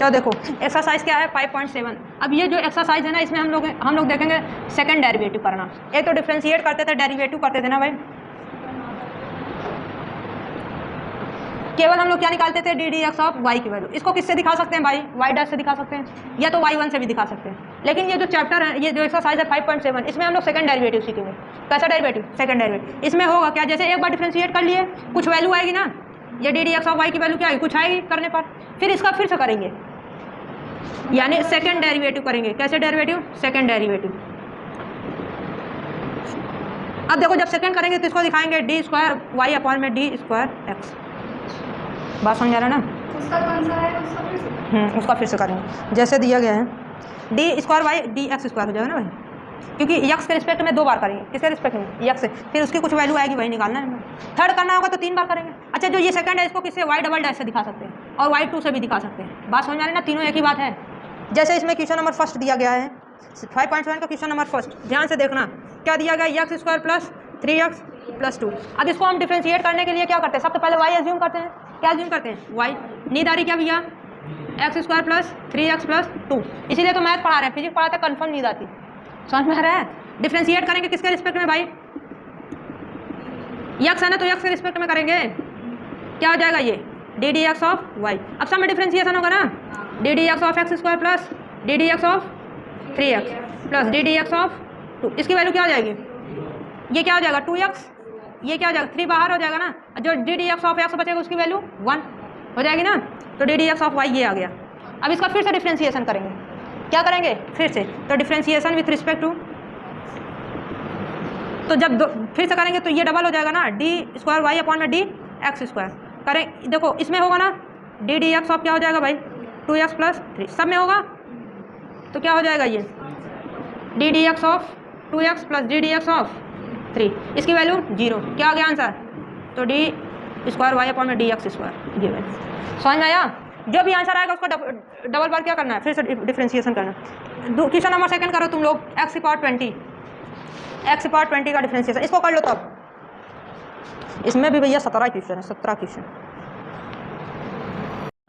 चलो देखो एक्सरसाइज क्या है 5.7। अब ये जो एक्सरसाइज है ना, इसमें हम लोग देखेंगे सेकंड डेरिवेटिव करना। एक तो डिफ्रेंशिएट करते थे, डेरिवेटिव करते थे ना भाई, केवल हम लोग क्या निकालते थे, d d x of y की वैल्यू। इसको किससे दिखा सकते हैं भाई, वाई डैश से दिखा सकते हैं, या तो y1 से भी दिखा सकते हैं। लेकिन ये जो चैप्टर है, ये जो एक्सरसाइज है 5.7, इसमें हम लोग सेकंड डेरिवेटिव सीखेंगे। कैसा डेरिवेटिव, सेकंड डेरिवेटिव। इसमें होगा क्या, जैसे एक बार डिफ्रेंशिएट कर लिए, कुछ वैल्यू आएगी ना, ये d d x of y की वैल्यू क्या आएगी, कुछ आएगी करने पर, फिर इसका फिर से करेंगे, यानी सेकंड डेरिवेटिव करेंगे। कैसे डेरिवेटिव, सेकंड डेरिवेटिव। अब देखो जब सेकंड करेंगे तो इसको दिखाएंगे डी स्क्वायर वाई अपॉन में डी स्क्वायर एक्स। बात समझ आ रहा है ना। उसका कौन सा है, उसका फिर से करेंगे। जैसे दिया गया है d square y d x square हो जाएगा ना भाई, क्योंकि यक्स के रिस्पेक्ट में 2 बार करेंगे। किसके रिस्पेक्ट में, यक्स से, फिर उसकी कुछ वैल्यू आएगी, वही निकालना है। थर्ड करना होगा तो 3 बार करेंगे। अच्छा जो ये सेकंड है, इसको किससे, वाई डबल डैश से दिखा सकते हैं और वाई 2 से भी दिखा सकते हैं। बात समझ आ रही है ना, तीनों एक ही बात है। जैसे इसमें क्वेश्चन नंबर फर्स्ट दिया गया है 5.7 का क्वेश्चन नंबर फर्स्ट, ध्यान से देखना क्या दिया गया, x square plus 3x plus 2। अब इसको हम डिफ्रेंशिएट करने के लिए क्या करते हैं, सबसे पहले y एज्यूम करते हैं। क्या एज्यूम करते हैं, y। नींद आ रही क्या भैया, x square plus 3x plus 2। इसीलिए तो मैथ पढ़ा रहे हैं, फिजिक्स पढ़ाते हैं कन्फर्म नींद आती। समझ में आ रहा है। डिफ्रेंशिएट करेंगे किसके रिस्पेक्ट में भाई, यक्स है ना, तो यक्स के रिस्पेक्ट में करेंगे। क्या हो जाएगा ये, d d x of y. अब सब में डिफ्रेंशिएशन होगा ना, d d x of x square plus d d x of 3x plus d d x of 2। इसकी वैल्यू क्या हो जाएगी, ये क्या हो जाएगा 2x, ये क्या हो जाएगा 3 बाहर हो जाएगा ना, जो d d x of x बचेगा उसकी वैल्यू 1 हो जाएगी ना, तो d d x of y ये आ गया। अब इसका फिर से डिफ्रेंशिएशन करेंगे। क्या करेंगे फिर से, तो डिफ्रेंशिएशन विथ रिस्पेक्ट टू, तो जब फिर से करेंगे तो ये डबल हो जाएगा ना, डी स्क्वायर वाई अपॉन में डी एक्स स्क्वायर करें। देखो इसमें होगा ना डी डी एक्स ऑफ क्या हो जाएगा भाई 2x प्लस 3, सब में होगा तो क्या हो जाएगा ये d d x of 2x plus d d x of 3, इसकी वैल्यू 0। क्या आ गया आंसर, तो डी स्क्वायर वाई अपॉन में डी एक्स स्क्वायर। ये समझ में आया। जो भी आंसर आएगा उसको डबल बार क्या करना है, फिर से डिफ्रेंशिएशन करना। क्वेश्चन नंबर सेकंड करो तुम लोग, एक्स पावर 20 का डिफ्रेंशिएशन, इसको कर लो तब। इसमें भी भैया 17 क्वेश्चन है, 17 क्वेश्चन।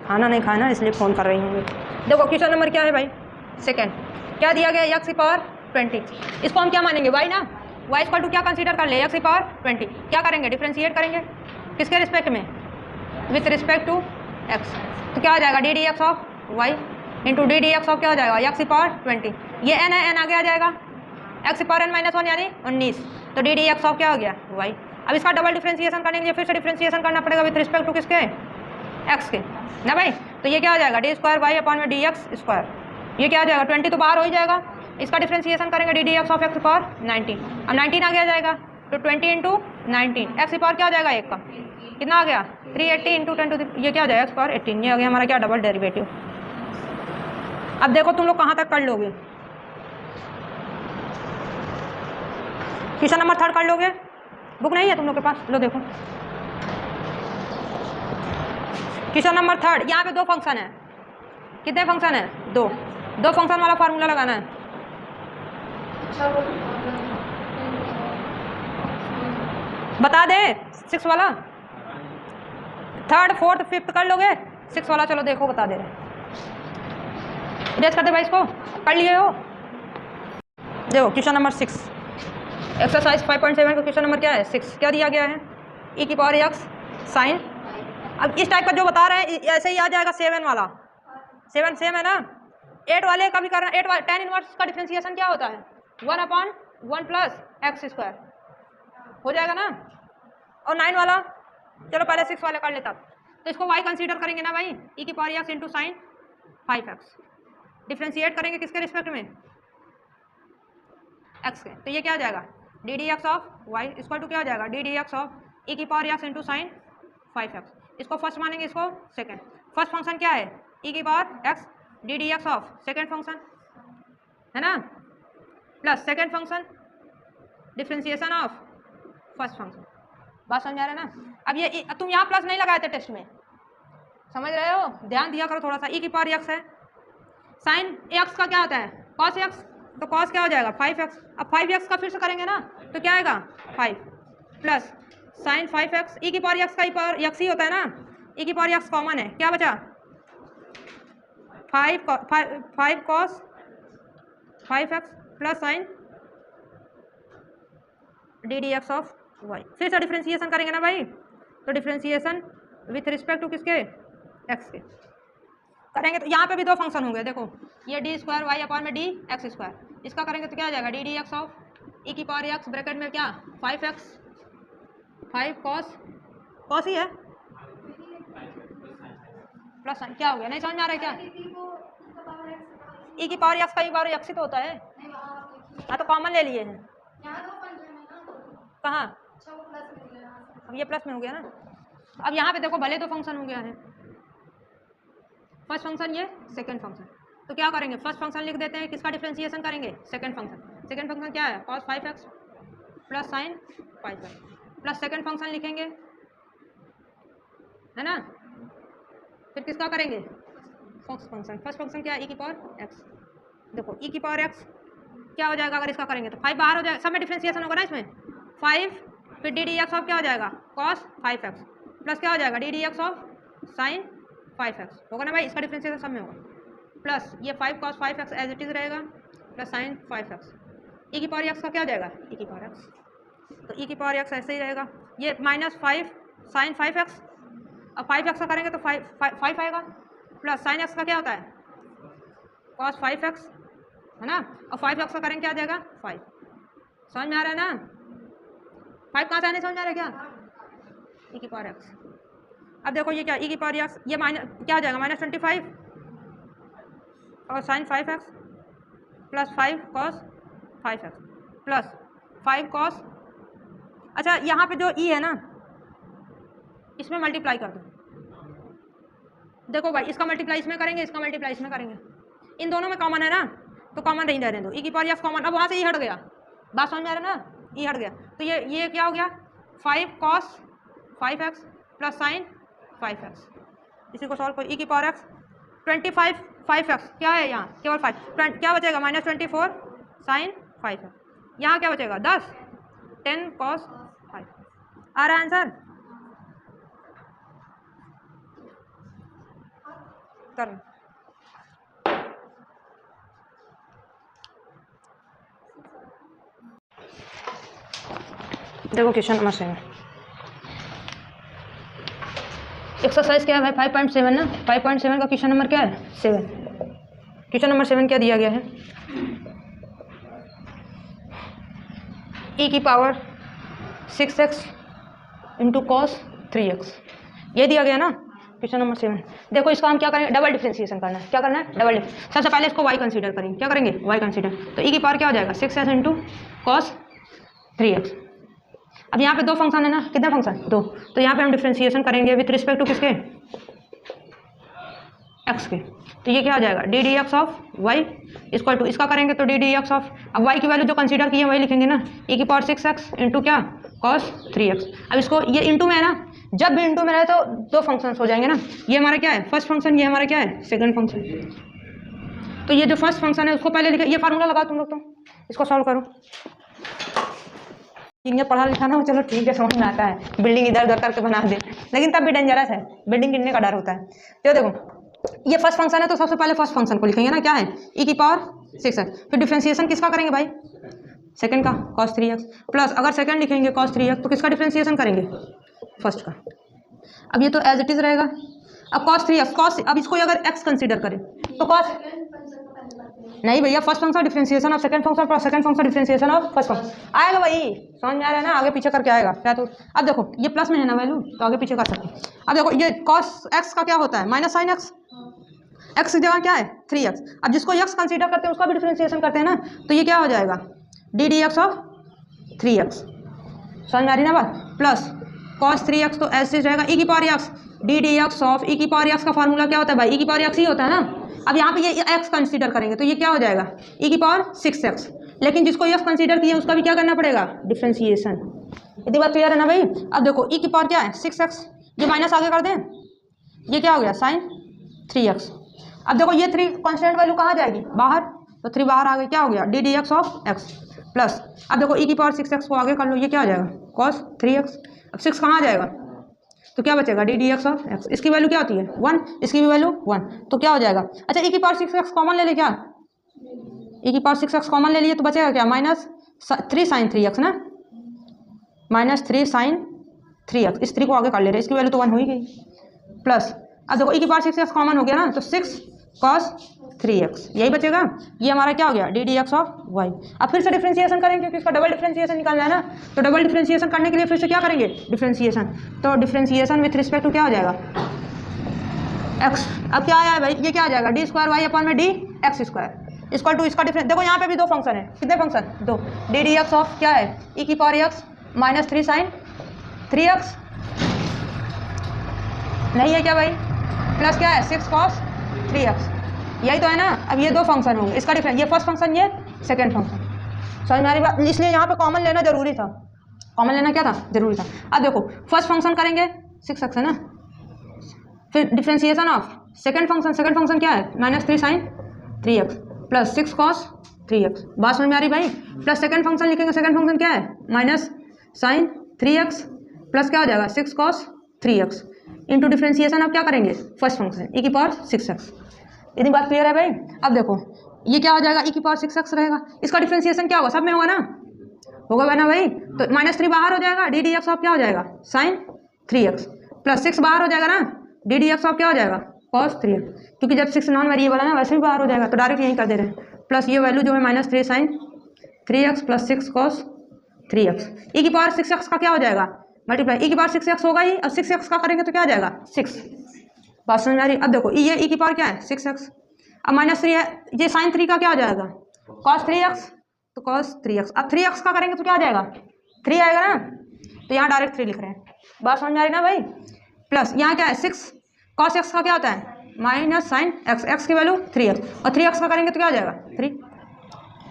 खाना नहीं खाना इसलिए फ़ोन कर रही हूँ। देखो क्वेश्चन नंबर क्या है भाई, सेकंड। क्या दिया गया, एक्स पावर 20। इसको हम क्या मानेंगे, वाई ना, वाई इक्वल टू क्या कंसीडर कर ले, एक्स पावर 20। क्या करेंगे, डिफ्रेंशिएट करेंगे किसके रिस्पेक्ट में, विथ रिस्पेक्ट टू एक्स। तो क्या हो जाएगा d d x of y into d d x of क्या हो जाएगा एक्स पावर 20। ये एन है, एन आगे आ जाएगा, एक्स पावर एन माइनस 1 यानी 19, तो डी डी एक्स ऑफ क्या हो गया वाई। अब इसका डबल डिफ्रेंशिएशन करने के लिए फिर से डिफ्रेंशिएशन करना पड़ेगा विथ रिस्पेक्ट टू किसके, एक्स के ना भाई। तो ये क्या हो जाएगा डी स्क्वायर वाई अपॉन में डी एक्स स्क्वायर। ये क्या हो जाएगा 20 तो बाहर हो ही जाएगा, इसका डिफ्रेंशिएशन करेंगे D d x of x power 19। अब 19 आगे आ जाएगा तो 20 इंटू 19, एक्स पावर क्या हो जाएगा एक का कितना आ गया 380 इंटू 10, ये क्या हो जाएगा एक्स पावर 18। ये आ गया हमारा क्या डबल डेरिवेटिव। अब देखो तुम लोग कहाँ तक कर लोगे, क्वेश्चन नंबर 3 कर लोगे। बुक नहीं है तुम लोग के पास, लो देखो क्वेश्चन नंबर 3। यहाँ पे 2 फंक्शन है, कितने फंक्शन है, 2 फंक्शन वाला फार्मूला लगाना है। बता दे 6 वाला, 3rd 4th 5th कर लोगे, 6 वाला चलो देखो बता दे रहे, रेस कर दे भाई, इसको कर लिए हो। देखो क्वेश्चन नंबर 6 एक्सरसाइज 5.7 का क्वेश्चन नंबर क्या है 6। क्या दिया गया है, ई की पावर एक्स साइन। अब इस टाइप का जो बता रहे हैं ऐसे ही आ जाएगा 7 वाला, 7 सेम है ना। 8 वाले का भी कर रहे हैं, 8 tan इनवर्स का डिफरेंशिएशन क्या होता है 1/1 प्लस एक्स स्क्वायर हो जाएगा ना। और 9 वाला चलो पहले 6 वाले कर लेता, तो इसको y कंसीडर करेंगे ना भाई, ई की power x into sine 5x differentiate करेंगे किसके रिस्पेक्ट में, x के। तो ये क्या आ जाएगा d d x of y equal to क्या हो जाएगा डी डी एक्स ऑफ ई की power x into sine 5x। इसको फर्स्ट मानेंगे, इसको सेकंड। फर्स्ट फंक्शन क्या है ई की power x D d x of second function है ना, plus second function differentiation of first function. बात समझ आ रहा है ना। अब ये तुम यहाँ प्लस नहीं लगाए थे टेस्ट में, समझ रहे हो, ध्यान दिया करो थोड़ा सा। ई की पावर एक्स है, साइन एक्स का क्या होता है कॉस एक्स, तो कॉस क्या हो जाएगा 5x। अब 5x का फिर से करेंगे ना तो क्या आएगा 5 प्लस साइन 5x। ई की पावर एक्स का ही पावर एक्स ही होता है ना, ई की पावर एक्स कॉमन है, क्या बचा five cos 5x plus sign ddx of y। फिर से डिफ्रेंसिएशन करेंगे ना भाई, तो डिफ्रेंसिएशन विथ रिस्पेक्ट टू किसके, x के करेंगे। तो यहाँ पे भी दो फंक्शन होंगे, देखो ये डी स्क्वायर वाई अपॉन में डी एक्स स्क्वायर, इसका करेंगे तो क्या आ जाएगा डी डी एक्स ऑफ ई की पावर एक्स ब्रैकेट में क्या 5x 5 कॉस ही है प्लस साइन, क्या हो गया, नहीं समझ में आ रहा है क्या, ई की पावर एक्स का ई पावर एक्स ही तो होता है। हाँ तो कॉमन ले लिए हैं, कहाँ, अब ये प्लस में हो गया ना। अब यहाँ पे देखो भले तो फंक्शन हो गया है, फर्स्ट फंक्शन ये सेकंड फंक्शन, तो क्या करेंगे फर्स्ट फंक्शन लिख देते हैं, किसका डिफरेंशिएशन करेंगे सेकंड फंक्शन क्या है cos 5x plus sign 5y plus second function लिखेंगे है ना, फिर किसका करेंगे फर्स्ट फंक्शन क्या है ई की पावर x। देखो ई की पावर x क्या हो जाएगा अगर इसका करेंगे तो 5 बाहर हो जाएगा, सब में डिफरेंशिएशन होगा ना इसमें 5, फिर डी डी एक्स ऑफ क्या हो जाएगा cos 5x प्लस क्या हो जाएगा d d x of sign 5x होगा ना भाई, इसका डिफरेंशिएशन सब में होगा, प्लस ये 5 cos 5x as it is रहेगा प्लस साइन 5x ई की पावर x का क्या हो जाएगा ई की पावर x, तो ई की पावर x ऐसे ही रहेगा, ये माइनस 5 साइन 5x, अब 5x का करेंगे तो 5 आएगा प्लस साइन x का क्या होता है cos 5x है ना, और 5x का करेंगे क्या आ जाएगा 5, समझ में आ रहा है ना, 5 कहाँ से आने समझ में आ रहा है क्या ई की पावर x। अब देखो ये क्या ई की पावर एक्स, ये माइनस क्या हो जाएगा -25 और sine 5x plus 5 cos 5x plus 5 cos, अच्छा यहाँ पे जो ई है ना इसमें मल्टीप्लाई कर दो, देखो भाई इसका मल्टीप्लाई इसमें करेंगे, इसका मल्टीप्लाई इसमें करेंगे, इन दोनों में कॉमन है ना तो कॉमन नहीं रहने दो, ई की पावर एक्स कॉमन, अब वहाँ से ई हट गया, बात समझ में आ रहा है ना, ई हट गया, तो ये क्या हो गया 5 cos 5x plus sine 5x, इसी को सॉल्व करो ई की पावर एक्स 25 5x क्या है यहाँ केवल 5 क्या बचेगा -24 साइन 5x, यहाँ क्या बचेगा 10 10 cos 5, आ रहा है आंसर कर। देखो क्वेश्चन नंबर 7 एक्सरसाइज क्या है भाई 5.7 ना, 5.7 का क्वेश्चन नंबर क्या है 7, क्वेश्चन नंबर 7 क्या दिया गया है ई की power 6x into cos 3x, ये दिया गया ना क्वेश्चन नंबर 7। देखो इसका हम क्या करेंगे डबल डिफरेंशिएशन करना है, क्या करना है डबल डिफरेंशिएशन, सबसे पहले इसको y कंसीडर करेंगे, क्या करेंगे y कंसीडर, तो ई की पावर क्या हो जाएगा 6x इंटू cos 3x। अब यहाँ पे दो फंक्शन है ना, कितने फंक्शन दो, तो यहाँ पे हम डिफरेंशिएशन करेंगे विथ रिस्पेक्ट टू किसके x के, तो ये क्या हो जाएगा d d x of y equal to, इसका करेंगे तो डी डी एक्स ऑफ, अब y की वैल्यू जो कंसीडर की है वही लिखेंगे ना, ई की पावर 6x इंटू क्या cos 3x। अब इसको ये इंटू में है ना, जब भी इंटू में रहे तो दो फंक्शंस हो जाएंगे ना, ये हमारा क्या है फर्स्ट फंक्शन, ये हमारा क्या है सेकंड फंक्शन, तो ये जो फर्स्ट फंक्शन है उसको पहले लिखे, ये फार्मूला लगाओ तुम लोग, तो इसको सॉल्व करो, इन्हें पढ़ा लिखा ना हो चलो ठीक है समझ में आता है, बिल्डिंग इधर उधर करके बना दे, लेकिन तब भी डेंजरस है, बिल्डिंग गिरने का डर होता है। तो देखो ये फर्स्ट फंक्शन है तो सबसे पहले फर्स्ट फंक्शन को लिखेंगे ना, क्या है ई की पावर 6x, फिर डिफरेंशिएशन किसका करेंगे भाई सेकंड का cos 3x, प्लस अगर सेकंड लिखेंगे cos 3x तो किसका डिफरेंशिएशन करेंगे फर्स्ट का, अब ये तो एज इट इज रहेगा, अब cos 3x cos, अब इसको अगर x कंसीडर करें तो cos नहीं भैया first function differentiation of second function differentiation of first function आएगा भाई, समझ में आ रहा है ना, आगे पीछे करके आएगा क्या, तो अब देखो ये प्लस में है ना वैल्यू तो आगे पीछे कर सकते हैं। अब देखो ये cos x का क्या होता है माइनस साइन x, x की जगह क्या है 3x, अब जिसको x कंसीडर करते हैं उसका भी डिफरेंशिएशन करते हैं ना, तो ये क्या हो जाएगा d d x of 3x, समझ में आ रही ना बात, प्लस cos 3x तो ऐसे रहेगा ई की power x d d x of ई की पावर x का फार्मूला क्या होता है भाई ई की पावर x ही होता है ना, अब यहाँ पे ये x कंसीडर करेंगे तो ये क्या हो जाएगा ई की पावर 6x, लेकिन जिसको x कंसीडर किया उसका भी क्या करना पड़ेगा डिफरेंशिएशन, इतनी बात क्लियर है ना भाई। अब देखो ई की पावर क्या है 6x, ये माइनस आगे कर दें, ये क्या हो गया साइन 3x, अब देखो ये 3 कांस्टेंट वैल्यू कहाँ जाएगी बाहर, तो 3 बाहर आ गई, क्या हो गया d d x of x, plus अब देखो ई की पावर 6x को आगे कर लो, ये क्या हो जाएगा cos 3x, अब 6 कहाँ आ जाएगा तो क्या बचेगा D d x of x, इसकी वैल्यू क्या होती है 1, इसकी भी वैल्यू 1, तो क्या हो जाएगा। अच्छा e की पावर 6x कॉमन ले ले, क्या e की पावर 6x कॉमन ले लिए तो बचेगा क्या -3 sin 3x ना, -3 sin 3x, इस 3 को आगे कर ले रहे हैं, इसकी वैल्यू तो 1 हो ही गई, प्लस अब देखो e की पावर 6x कॉमन हो गया ना, तो 6 cos 3x यही बचेगा। ये हमारा क्या हो गया d d x of y. अब फिर से डिफ्रेंशिएशन करेंगे क्योंकि इसका डबल डिफ्रेंशिएशन निकालना है ना, तो डबल डिफ्रेंशिएशन करने के लिए फिर से क्या करेंगे डिफ्रेंशिएशन, तो डिफ्रेंशिएशन विथ रिस्पेक्ट टू क्या हो जाएगा x। अब क्या आया है भाई, ये क्या आ जाएगा डी स्क्वायर वाई अपॉन में d x square equal to इसका डिफरेंस। देखो यहाँ पे भी दो फंक्शन है, कितने फंक्शन, दो, डी डी एक्स ऑफ क्या है e की पावर x -3 sin 3x नहीं है क्या भाई, प्लस क्या है 6 cos 3x, यही तो है ना। अब ये दो फंक्शन होंगे, इसका डिफरेंस, ये फर्स्ट फंक्शन ये सेकंड फंक्शन, समझ में आ रही बात, इसलिए यहाँ पे कॉमन लेना जरूरी था, कॉमन लेना क्या था जरूरी था। अब देखो फर्स्ट फंक्शन करेंगे 6x है ना, फिर डिफ्रेंशिएशन ऑफ सेकंड फंक्शन क्या है -3 sin 3x plus 6 cos 3x, बात समझ में आ रही भाई, प्लस सेकंड फंक्शन लिखेंगे, सेकंड फंक्शन क्या है -sin 3x प्लस क्या हो जाएगा 6 cos 3x इंटू डिफ्रेंशिएशन अब क्या करेंगे फर्स्ट फंक्शन e की पावर 6x। इतनी बात क्लियर है भाई। अब देखो ये क्या हो जाएगा e की पावर 6x रहेगा, इसका डिफ्रेंशिएशन क्या होगा सब में होगा ना, होगा ना भाई, तो -3 बाहर हो जाएगा, डी डी एक्स ऑफ क्या हो जाएगा sin 3x प्लस 6 बाहर हो जाएगा ना, डी डी एक्स ऑफ क्या हो जाएगा cos 3x, क्योंकि जब 6 नॉन वेरिएबल है ना वैसे भी बाहर हो जाएगा, तो डायरेक्ट यहीं कर दे रहे हैं, प्लस ये वैल्यू जो है -3 sin 3x plus 6 cos 3x e की पावर 6x का क्या हो जाएगा मल्टीप्लाई, e की पावर 6x होगा ही, अब 6x का करेंगे तो क्या आ जाएगा 6, बात समझ में आ रही। अब देखो ये e की पावर क्या है 6x, अब -3 है, ये sin 3 का क्या हो जाएगा cos 3x, तो cos 3x, अब 3x का करेंगे तो क्या आ जाएगा 3 आएगा ना, तो यहाँ डायरेक्ट 3 लिख रहे हैं, बात समझ में आ रही ना भाई, प्लस यहाँ क्या है 6 cos x का क्या होता है -sin x, x की वैल्यू 3x, और 3x का करेंगे तो क्या आ जाएगा 3,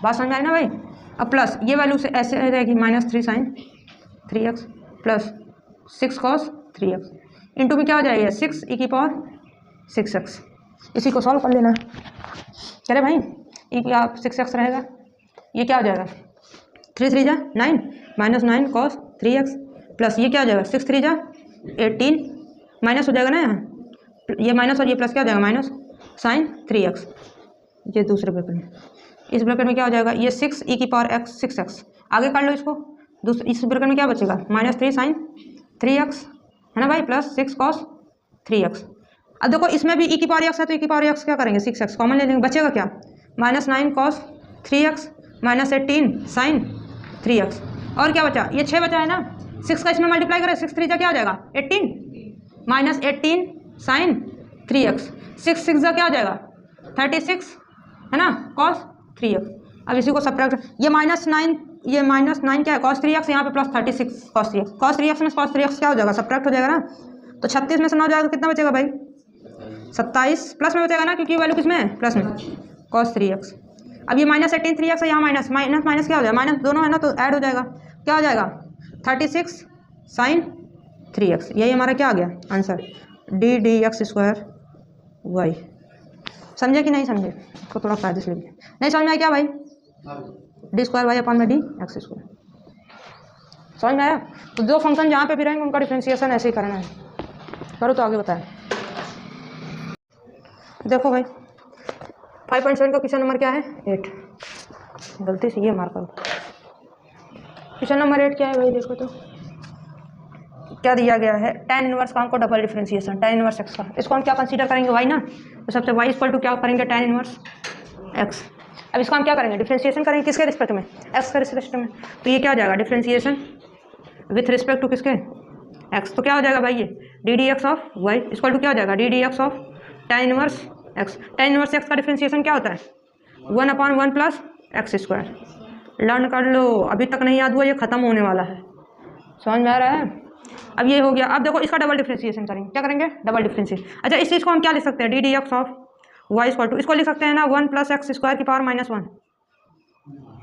बात समझ में आ रही ना भाई। अब प्लस ये वैल्यू से ऐसे रहेगी -3 sin 3x plus 6 cos 3x into में क्या हो जाएगा 6 e की पावर 6x, इसी को सॉल्व कर लेना, चले भाई e की आप 6x रहेगा, ये क्या हो जाएगा 3 3 जा 9 -9 cos 3x प्लस ये क्या हो जाएगा 6 3 जा 18 माइनस हो जाएगा ना यहाँ, ये माइनस और ये प्लस क्या हो जाएगा माइनस sin 3x, ये दूसरे ब्रैकेट में, इस ब्रैकेट में क्या हो जाएगा ये 6 e की पावर x 6x, आगे कर लो इसको, दूसरे इस ब्रैकेट में क्या बचेगा -3 sin 3x है ना भाई प्लस 6 cos 3x। अब देखो इसमें भी e की पावर x है तो e की पावर x क्या करेंगे 6x कॉमन ले लेंगे, बचेगा क्या -9 cos 3x -18 sin 3x, और क्या बचा ये 6 बचा है ना, 6 का इसमें मल्टीप्लाई करें 6 3 जा क्या हो जाएगा 18 -18 sin 3x, 6 6 जा क्या हो जाएगा 36 है ना cos 3x। अब इसी को सब्ट्रैक्ट, ये -9 ये -9 क्या है cos 3x, यहाँ पे plus 36 cos 3x, cos 3x में cos 3x क्या हो जाएगा सब्ट्रैक्ट हो जाएगा ना, तो 36 में से 9 जाएगा कितना बचेगा भाई 27, प्लस में बचेगा ना क्योंकि वैल्यू किस में है प्लस में cos 3x। अब ये -18 3x है, यहाँ माइनस माइनस माइनस क्या हो जाएगा माइनस दोनों है ना तो ऐड हो जाएगा, क्या हो जाएगा 36 sin 3x, यही हमारा क्या आ गया answer d d x square y. समझे कि नहीं समझे, इसको थोड़ा फायदे से लिखिए, नहीं समझ में आया क्या भाई डी स्क्वायर वाई अपॉन में डी एक्स स्क्वायर, समझ में आया। तो दो फंक्शन जहाँ पे भी रहेंगे उनका डिफरेंशिएशन ऐसे ही करना है, करो तो आगे बताएं। देखो भाई 5.7 का क्वेश्चन नंबर क्या है 8, गलती से ये मार करो, क्वेश्चन नंबर 8 क्या है भाई, देखो तो क्या दिया गया है tan इनवर्स का हमको double differentiation tan inverse x का, इसको हम क्या कंसीडर करेंगे y ना, तो सबसे y इक्वल टू क्या करेंगे tan इनवर्स x। अब इसको हम क्या करेंगे डिफरेंशिएशन करेंगे किसके रिस्पेक्ट में x के रिस्पेक्ट में, तो ये क्या हो जाएगा डिफरेंशिएशन विथ रिस्पेक्ट टू किसके x, तो क्या हो जाएगा भाई ये d d x of y equal to क्या हो जाएगा d d x of tan inverse x। tan inverse x का डिफरेंशिएशन क्या होता है 1/1 प्लस एक्स स्क्वायर, लर्न कर लो, अभी तक नहीं याद हुआ ये खत्म होने वाला है, समझ में आ रहा है। अब ये हो गया, अब देखो इसका डबल डिफरेंशिएशन करेंगे, क्या करेंगे डबल डिफरेंशिएशन। अच्छा इस चीज़ को हम क्या लिख सकते हैं d d x of y equal to, इसको लिख सकते हैं ना 1 प्लस एक्स स्क्वायर की पावर -1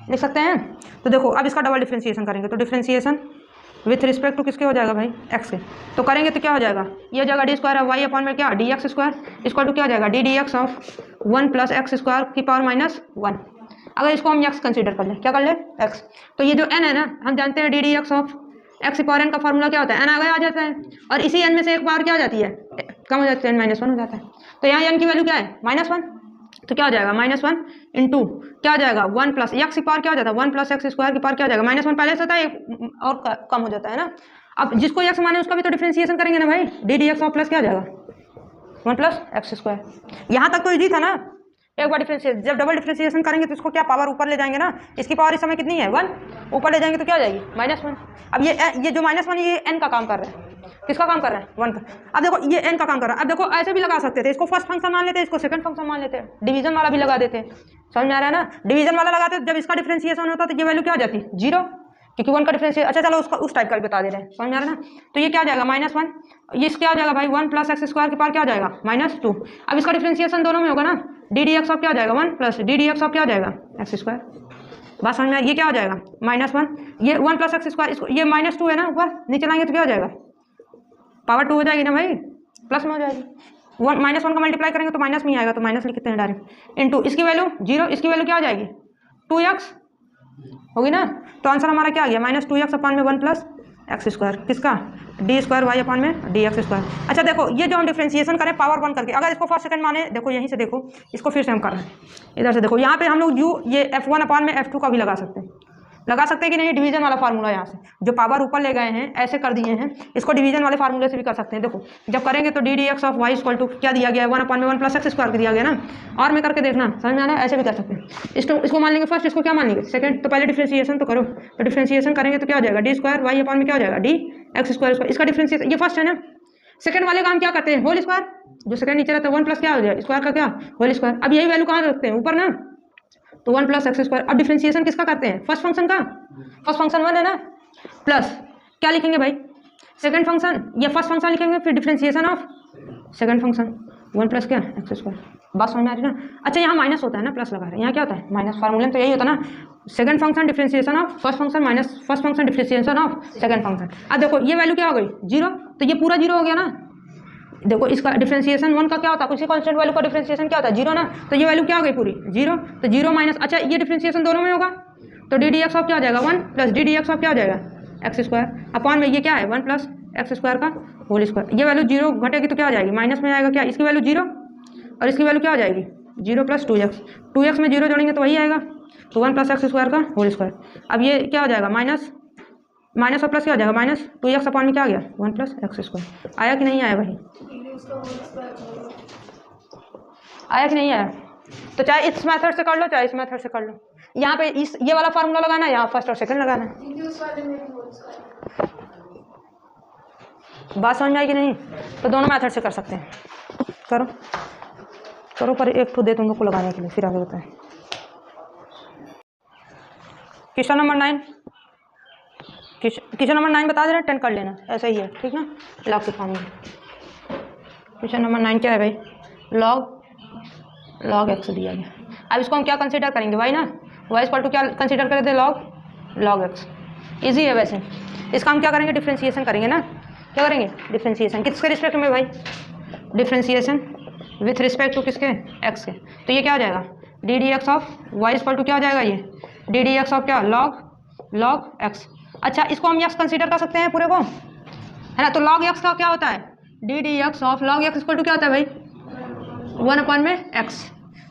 लिख सकते हैं। तो देखो अब इसका डबल डिफरेंशिएशन करेंगे तो डिफरेंशिएशन विथ रिस्पेक्ट टू किसके हो जाएगा भाई एक्स के, तो करेंगे तो क्या हो जाएगा ये हो जाएगा d square of y upon में क्या d x square equal to क्या हो जाएगा d d x of 1 plus x square की पावर -1। अगर इसको हम एक्स कंसीडर कर लें, क्या कर ले एक्स, तो ये जो एन है ना हम जानते हैं d d x of x power n का फॉर्मूला क्या होता है, एन आगे आ जाता है, और इसी एन में से एक पावर क्या हो जाती है, कम हो जाती है, एन -1 हो जाता है। तो यहाँ एन की वैल्यू क्या है, -1, तो क्या हो जाएगा -1 इंटू क्या हो जाएगा 1 प्लस एक्स की पावर क्या हो जाता है 1 प्लस एक्स स्क्वायर की पावर क्या हो जाएगा, -1 पहले से था, एक और कम हो जाता है ना। अब जिसको एक्स माने उसका भी तो डिफ्रेंशिएशन करेंगे ना भाई, डी डी एक्स और प्लस क्या हो जाएगा 1 प्लस एक्स स्क्वायर। यहाँ तक तो इजी था ना, एक बार डिफ्रेंशिएशन, जब डबल डिफ्रेंशिएशन करेंगे तो इसको क्या पावर ऊपर ले जाएंगे ना, इसकी पावर इस समय कितनी है 1, ऊपर ले जाएंगे तो क्या हो जाएगी -1। अब ये जो -1 ये एन का काम कर रहा है, किसका काम कर रहा है 1 का। अब देखो ये एन का काम कर रहा है। अब देखो ऐसे भी लगा सकते थे, इसको फर्स्ट फंक्शन मान लेते, इसको सेकंड फंक्शन मान लेते, डिवीजन वाला भी लगा देते, समझ में आ रहा है ना। डिवीजन वाला लगाते जब इसका डिफ्रेंशिएशन होता तो ये वैल्यू क्या हो जाती 0, क्योंकि 1 का डिफरेंशिएशन, अच्छा चलो उसका उस टाइप का बता दे रहे हैं, समझ में आ रहा है ना। तो ये क्या आ जाएगा -1, ये क्या हो जाएगा भाई 1 प्लस एक्स स्क्वायर के पावर क्या हो जाएगा -2। अब इसका डिफरेंशिएशन दोनों में होगा ना, डी डी एक्स ऑफ क्या हो जाएगा 1 plus d d x of क्या हो जाएगा एक्स स्क्वायर। बात समझ में, ये क्या हो जाएगा -1, ये 1 प्लस एक्स स्क्वायर, इसको ये -2 है ना, ऊपर नीचे लाएंगे तो क्या हो जाएगा पावर 2 हो जाएगी ना भाई, प्लस में हो जाएगी। 1 का मल्टीप्लाई करेंगे तो माइनस में ही आएगा, तो माइनस लिखते हैं डायरेक्ट, इंटू इसकी वैल्यू 0, इसकी वैल्यू क्या हो जाएगी 2x होगी ना। तो आंसर हमारा क्या आ गया -2x अपान में 1 प्लस एक्स स्क्वायर, किसका डी स्क्वायर वाई अपान में डी एक्स स्क्वायर। अच्छा देखो ये जो हम डिफ्रेंशिएशन करें पावर 1 करके, अगर इसको फर्स्ट सेकंड माने, देखो यहीं से देखो, इसको फिर से हम कर रहे हैं, इधर से देखो, यहाँ पे हम लोग ये f1 अपान में f2 का भी लगा सकते हैं, कि नहीं, डिवीजन वाला फार्मूला यहाँ से जो पावर ऊपर ले गए हैं ऐसे कर दिए हैं, इसको डिवीजन वाले फार्मूले से भी कर सकते हैं। देखो जब करेंगे तो d d x of y equal to क्या दिया गया है 1 अपान में 1 प्लस एक्स स्क्वायर दिया गया ना, और में करके देखना, समझ में आना, ऐसे भी कर सकते हैं। इसको मान लेंगे फर्स्ट, इसको क्या मान लेंगे सेकंड, तो पहले डिफ्रेंशिएशन तो करो, तो डिफ्रेंशिएशन करेंगे तो क्या हो जाएगा डी स्क्वायर वाई अपान में क्या हो जाएगा डी एक्स स्क्वायर, इसका डिफ्रेंशिएशन, ये फर्स्ट है ना। सेकंड वाले का हम क्या करते हैं होल स्क्वायर, जो सेकंड नीचे रहता है 1 प्लस क्या हो जाएगा स्क्वायर का क्या होल स्क्वायर। अब यही वैल्यू कहाँ रखते हैं ऊपर ना, तो 1 प्लस एक्स स्क्वायर। अब डिफ्रेंशिएशन किसका करते हैं फर्स्ट फंक्शन का, फर्स्ट फंक्शन 1 है ना, प्लस क्या लिखेंगे भाई सेकंड फंक्शन, ये फर्स्ट फंक्शन लिखेंगे, फिर differentiation of second function 1 plus क्या एक्स स्क्वायर। बात समझ में आ रही ना। अच्छा यहाँ माइनस होता है ना, प्लस लगा रहे हैं, यहाँ क्या होता है माइनस, फार्मूले में तो यही होता है ना, second function differentiation of first function minus first function differentiation of second function. अब देखो ये वैल्यू क्या हो गई 0, तो ये पूरा 0 हो गया ना। देखो इसका डिफ्रेंशिएशन 1 का क्या होता है, किसी कांस्टेंट वैल्यू का डिफ्रेंशिएशन क्या होता है 0 ना, तो ये वैल्यू क्या हो गई पूरी 0, तो 0 माइनस, अच्छा ये डिफ्रेंशिएशन दोनों में होगा, तो डी डी एक्स ऑफ क्या हो जाएगा 1 plus d d x of क्या हो जाएगा एक्स स्क्वायर अपान में ये क्या है 1 प्लस एक्स स्क्वायर का होल स्क्वायर। ये वैल्यू 0 घटेगी तो क्या हो जाएगी माइनस में आएगा, क्या इसकी वैल्यू 0 और इसकी वैल्यू क्या हो जाएगी 0 प्लस 2x में 0 जोड़ेंगे तो वही आएगा, तो 1 प्लस एक्स स्क्वायर का होल स्क्वायर। अब ये क्या हो जाएगा माइनस और प्लस क्या हो जाएगा -2x अपान में क्या आ गया 1 प्लस एक्स स्क्वायर। आया कि नहीं आया भाई, आया कि नहीं आया। तो चाहे इस मेथड से कर लो चाहे इस मेथड से कर लो, यहाँ पे ये वाला फार्मूला लगाना है, यहाँ फर्स्ट और सेकंड लगाना है। बात समझ में आई कि नहीं, तो दोनों मेथड से कर सकते हैं, करो पर एक ठो दे तुम लोग को लगाने के लिए, फिर आगे बताएं। क्वेश्चन नंबर 9, क्वेश्चन नंबर 9 बता दे रहे हैं, 10 कर लेना, ऐसा ही है ठीक ना, लॉग के फॉर्म में। क्वेश्चन नंबर 9 क्या है भाई, लॉग एक्स दिया गया। अब इसको हम क्या कंसीडर करेंगे वाई ना, वाई इक्वल टू क्या कंसीडर कर देते लॉग एक्स। इजी है वैसे, इसका हम क्या करेंगे डिफ्रेंशिएशन करेंगे ना, क्या करेंगे डिफ्रेंशिएशन किसके रिस्पेक्ट में भाई, डिफ्रेंशिएशन विथ रिस्पेक्ट टू किसके एक्स के। तो ये क्या हो जाएगा d d x of y equal to क्या हो जाएगा, ये डी डी एक्स ऑफ क्या लॉग एक्स। अच्छा इसको हम एक्स कंसीडर कर सकते हैं पूरे को, है ना। तो लॉग एक्स का क्या होता है d d x of log x equal to क्या होता है भाई 1 अपान में एक्स।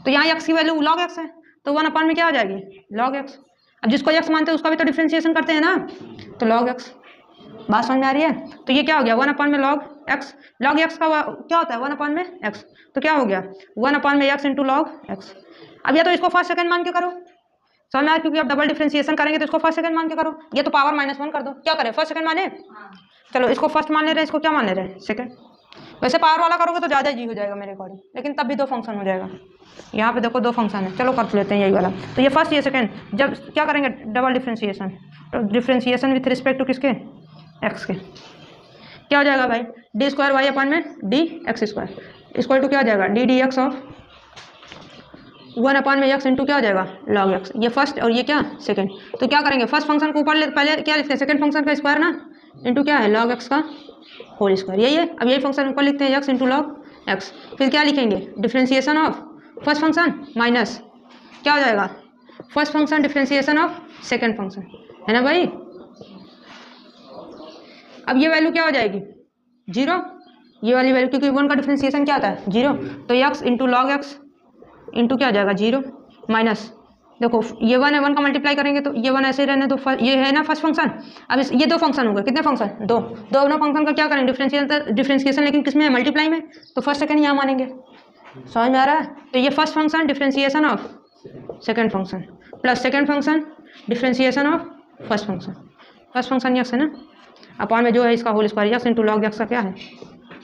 तो यहाँ एक्स की वैल्यू लॉग एक्स है, तो 1 अपान में क्या हो जाएगी लॉग एक्स। अब जिसको एक्स मानते हैं उसका भी तो डिफ्रेंशिएशन करते हैं ना, तो लॉग एक्स। बात समझ में आ रही है। तो ये क्या हो गया 1 अपान में लॉग एक्स का क्या होता है 1 अपान में एक्स, तो क्या हो गया 1 अपान में एक्स इंटू लॉग एक्स। अब या तो इसको फर्स्ट सेकंड मान के करो, समझ में आया, क्योंकि अब डबल डिफ्रेंशिएशन करेंगे तो इसको फर्स्ट सेकंड मान के करो, ये तो पावर -1 कर दो। क्या करें फर्स्ट सेकंड माने, चलो इसको फर्स्ट मान ले रहे हैं, इसको क्या मान ले रहे हैं सेकंड। वैसे पावर वाला करोगे तो ज़्यादा जी हो जाएगा मेरे अकॉर्डिंग, लेकिन तब भी 2 फंक्शन हो जाएगा। यहाँ पे देखो 2 फंक्शन है, चलो कर लेते हैं यही वाला। तो ये फर्स्ट ये सेकंड, जब क्या करेंगे डबल डिफ्रेंशिएशन, तो डिफ्रेंशिएशन विथ रिस्पेक्ट टू किसके एक्स के, क्या हो जाएगा भाई डी स्क्वायर वाई अपान में d x square equal to क्या हो जाएगा d d x of 1 upon में एक्स इंटू क्या हो जाएगा लॉग एक्स। ये फर्स्ट और ये क्या सेकंड। तो क्या करेंगे फर्स्ट फंक्शन को ऊपर पहले क्या लिखते हैं सेकंड फंक्शन का स्क्वायर ना, इंटू क्या है लॉग एक्स का होल स्क्वायर, यही है। अब यही फंक्शन ऊपर लिखते हैं एक्स इंटू लॉग एक्स, फिर क्या लिखेंगे differentiation of first function minus क्या हो जाएगा first function differentiation of second function, है ना भाई। अब ये वैल्यू क्या हो जाएगी 0, ये वाली वैल्यू, क्योंकि 1 का डिफ्रेंसिएशन क्या आता है 0, तो x into log x into क्या हो जाएगा 0 माइनस, देखो ये 1 है, 1 का मल्टीप्लाई करेंगे तो ये 1 ऐसे ही रहने दो, ये है ना फर्स्ट फंक्शन। अब ये 2 फंक्शन हो गए, कितने फंक्शन 2, दोनों फंक्शन का क्या करेंगे डिफ्रेंशिएशन, लेकिन किस में है मल्टीप्लाई में, तो फर्स्ट सेकंड यहाँ मानेंगे, समझ में आ रहा है। तो ये first function differentiation of second function plus second function differentiation of first function x है ना, अपॉन में जो है इसका whole square, x into log x का क्या है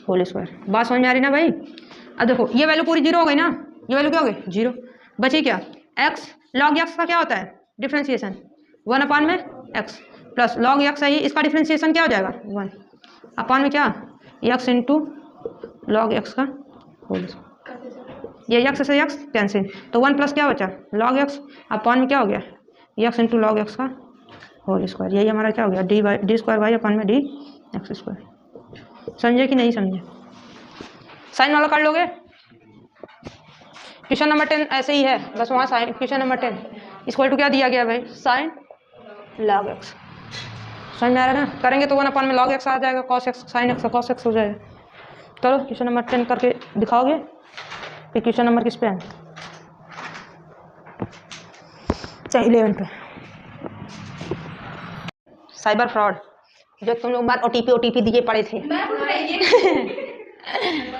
होल स्क्वायर। बात समझ में आ रही ना भाई। अब देखो ये वैल्यू पूरी 0 हो गई ना, ये वैल्यू क्या हो गई 0, बची क्या x, लॉग एक्स का क्या होता है डिफ्रेंशिएशन 1 अपॉन में x प्लस लॉग एक्स है, इसका डिफ्रेंशिएशन क्या हो जाएगा 1 अपॉन में क्या x इंटू लॉग एक्स का होल, ये x से x कैंसिल, तो 1 प्लस क्या बचा लॉग एक्स अपॉन में क्या हो गया x इंटू लॉग एक्स का होल स्क्वायर, यही हमारा क्या हो गया डी स्क्वायर वाई अपॉन में डी एक्स स्क्वायर। समझे कि नहीं समझे, साइन वाला कर लोगे। क्वेश्चन नंबर 10 ऐसे ही है, बस वहाँ sine, question number 10 equal to क्या दिया गया भाई साइन लॉग एक्स, समझ में आ रहा है ना। करेंगे तो 1 अपॉन में लॉग एक्स आ जाएगा, cos x sine x cos x हो जाएगा। चलो क्वेश्चन नंबर 10 करके दिखाओगे, फिर क्वेश्चन नंबर किस पे है, चाहे 11 पे, साइबर फ्रॉड, जो तुम लोग बार ओटीपी दिए पड़े थे।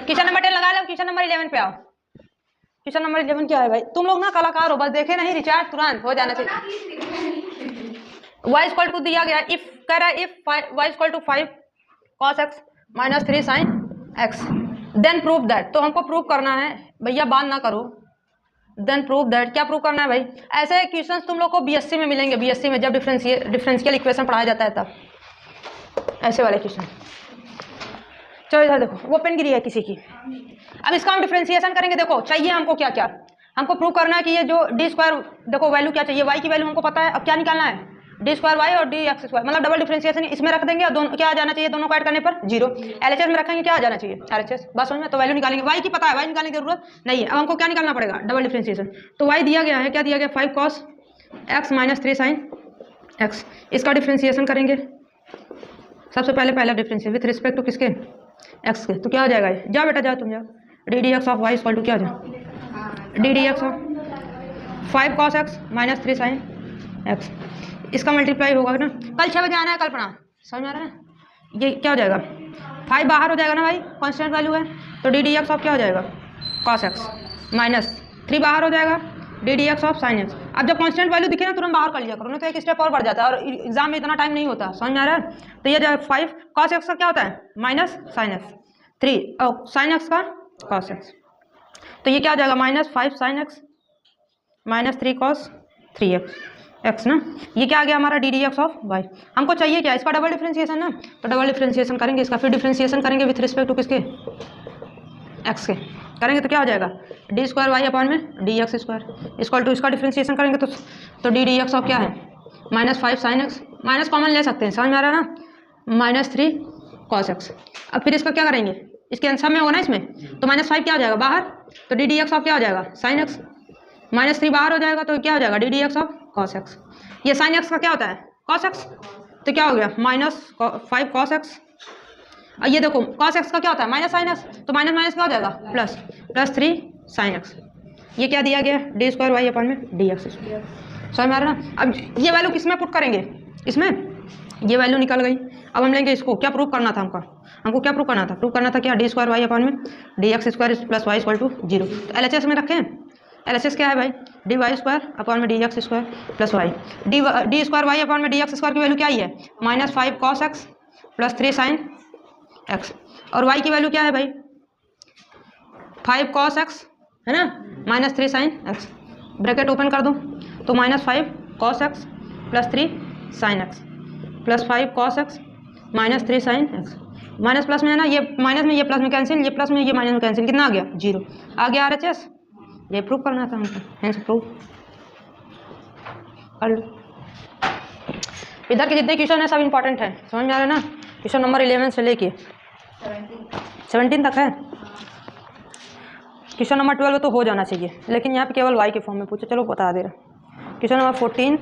क्वेश्चन नंबर 10 लगा लो, क्वेश्चन नंबर 11 पे आओ। क्वेश्चन नंबर 11 क्या है भाई, तुम लोग ना कलाकार हो, बस देखे नहीं रिचार्ज तुरंत हो जाना चाहिए। y इक्वल टू दिया गया, इफ कह रहा है if y equal to 5 cos x minus 3 sin x then prove that, तो हमको प्रूव करना है भैया, बात ना करो, देन प्रूव दैट, क्या प्रूव करना है भाई। ऐसे क्वेश्चंस तुम लोग को बीएससी में मिलेंगे, बीएससी में जब डिफरेंशियल इक्वेशन पढ़ाया जाता है तब, ऐसे वाले क्वेश्चन। चलो इधर देखो, वो पेन गिरी है किसी की। अब इसका हम डिफरेंशिएशन करेंगे, देखो चाहिए हमको क्या क्या, हमको प्रूव करना है कि ये जो डी स्क्वायर, देखो वैल्यू क्या चाहिए, वाई की वैल्यू हमको पता है, अब क्या निकालना है डी स्क्वायर वाई और डी एक्स स्क्वायर, मतलब डबल डिफरेंशिएशन इसमें रख देंगे और दोनों क्या आ जाना चाहिए, दोनों को ऐड करने पर 0, एलएचएस में रखेंगे क्या आ जाना चाहिए आरएचएस, बस समझ में। तो वैल्यू निकालेंगे, वाई की पता है, वाई निकालने की जरूरत नहीं है, अब हमको क्या निकालना पड़ेगा डबल डिफरेंशिएशन। तो वाई दिया गया है, क्या दिया गया 5 cos x minus 3 sin x, इसका डिफरेंशिएशन करेंगे सबसे पहले डिफरेंशिएशन विथ रिस्पेक्ट टू किसके x के, तो क्या हो जाएगा, जाओ बेटा जाओ तुम जाओ, d d x of y equal to क्या हो जाए d d x of 5 cos x minus 3 sin x, इसका मल्टीप्लाई होगा ना, कल 6 बजे आना है कल्पना, समझ में आ रहा है। ये क्या हो जाएगा 5 बाहर हो जाएगा ना भाई, कांस्टेंट वैल्यू है, तो डी डी एक्स ऑफ क्या हो जाएगा cos x माइनस 3 बाहर हो जाएगा d d x of sin x। अब जब कांस्टेंट वैल्यू दिखे ना तुरंत बाहर कर लिया करो, ना तो एक स्टेप और बढ़ जाता है और एग्जाम में इतना टाइम नहीं होता, समझ में आ रहा है। तो ये जो 5 cos x का क्या होता है माइनस sin x 3 और sin x का cos x, तो ये क्या हो जाएगा minus 5 sin x minus 3 cos 3x x ना, ये क्या आ गया हमारा d d x of y. हमको चाहिए क्या इसका डबल डिफरेंशिएशन ना, तो डबल डिफरेंशिएशन करेंगे इसका, फिर डिफरेंशिएशन करेंगे विथ रिस्पेक्ट टू किसके x के, करेंगे तो क्या हो जाएगा डी स्क्वायर वाई अपॉन में d x square equal to, इसका डिफरेंशिएशन करेंगे तो डी डी एक्स ऑफ क्या है minus 5 sin x, minus common ले सकते हैं, समझ में आ रहा है ना, माइनस 3 cos x। अब फिर इसका क्या करेंगे, इसके आंसर में होगा ना इसमें, तो माइनस 5 क्या हो जाएगा बाहर, तो डी डी एक्स ऑफ क्या हो जाएगा sin x माइनस 3 बाहर हो जाएगा, तो क्या हो जाएगा d d x of cos x। ये sin x का क्या होता है cos x, तो क्या हो गया माइनस 5 cos x, और ये देखो cos x का क्या होता है माइनस sin x, तो माइनस माइनस क्या हो जाएगा प्लस 3 sin x। ये क्या दिया गया डी स्क्वायर वाई अपॉन में डी एक्स स्क्वायर, समझ में आ रहा ना। अब ये वैल्यू किस में पुट करेंगे, इसमें ये वैल्यू निकल गई। अब हम लेंगे इसको, क्या प्रूव करना था हमको क्या प्रूव करना था क्या डी स्क्वायर वाई अपॉन में d x square plus y equal to 0। तो एलएचएस में रखें, एलएचएस क्या है भाई डी वाई स्क्वायर अपॉन में d x square plus y, d square y upon में डी एक्स स्क्वायर की वैल्यू क्या ही है minus 5 cos x plus 3 sin x, और वाई की वैल्यू क्या है भाई 5 cos x है ना minus 3 sin x, bracket open कर दूँ तो minus 5 cos x plus 3 sin x plus 5 cos x minus 3 sin x, minus plus में है ना, ये माइनस में ये प्लस में कैंसिल, ये प्लस में ये माइनस में कैंसिल, कितना आ गया 0 आ गया आरएचएस। ये प्रूव करना था हमको, हैंस प्रूव कर लो। इधर के जितने क्वेश्चन है सब इंपॉर्टेंट है, समझ में आ रहा है ना। क्वेश्चन नंबर 11 से लेके 17 तक है, क्वेश्चन नंबर 12 तो हो जाना चाहिए, लेकिन यहाँ पे केवल वाई के फॉर्म में पूछे, चलो बता दे रहा। क्वेश्चन नंबर 14